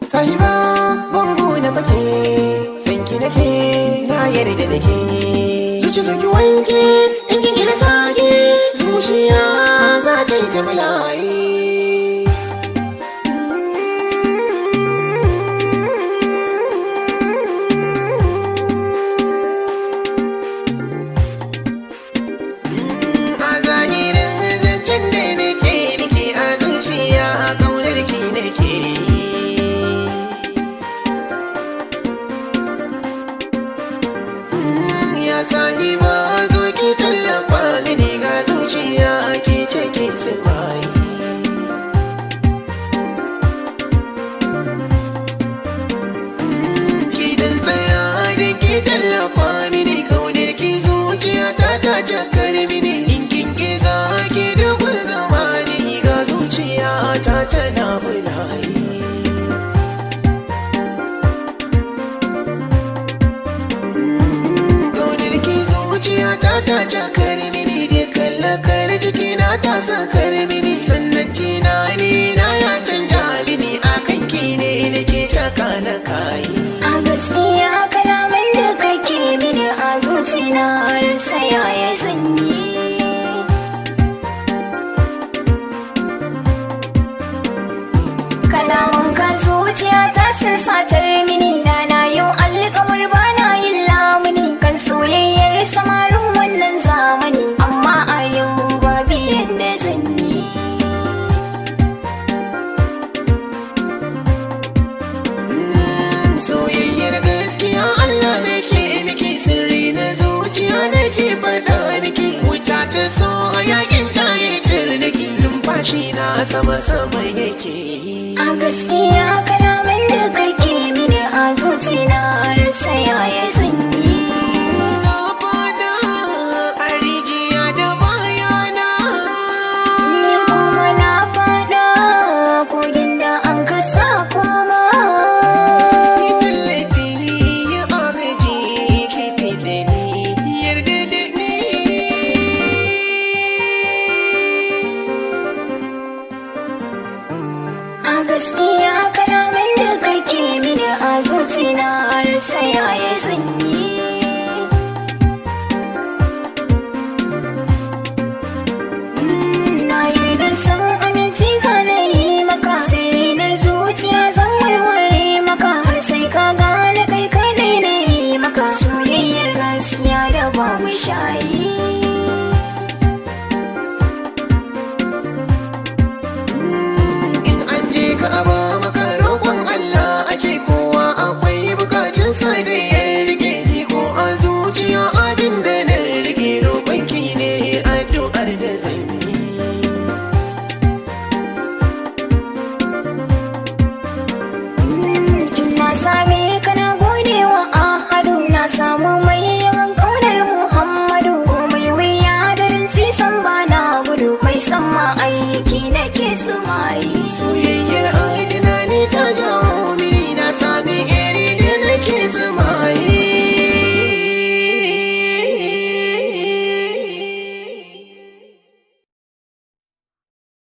Sahiba bango na fake sanki nake na yarda nake zuci so ki wanke in kin gina sake zuciya za ta yi ta bala'i a zahirin zancen da nake nake a zuciya a ƙaunar ki nake sahiba zo ki tallafa mini ga zuciya ke take tsibai ki dan tsaya da ki tallafa mini kaunar ki zuciya ta jakar mini in kin ki za ki dubin zamani ga zuciya ta tana bulayi ta jakar mini da kallakar jikina ta sakar mini sannan tunani na ya canja mini akan ki ne da ke ta kana kayi a gaskiya kalaman da kake mini a zuciya rasa yaya zanyi kalaman ka zuciya ta satar mini na yau alƙawar bana yin lamuni kan soyayyar samarin wannan zamani amma a yau babu yadda zan yi soyayyar gaskiya Allah nake miki sirri na zuciya nake faɗa miki wuta ta so a yakin tayitar nake numfashi na sama yake a gaskiya kalaman da kake mini a zuciya rasa yaya zan yi gaskiya kalaman da kake mini a zuciya rasa yaya zan yi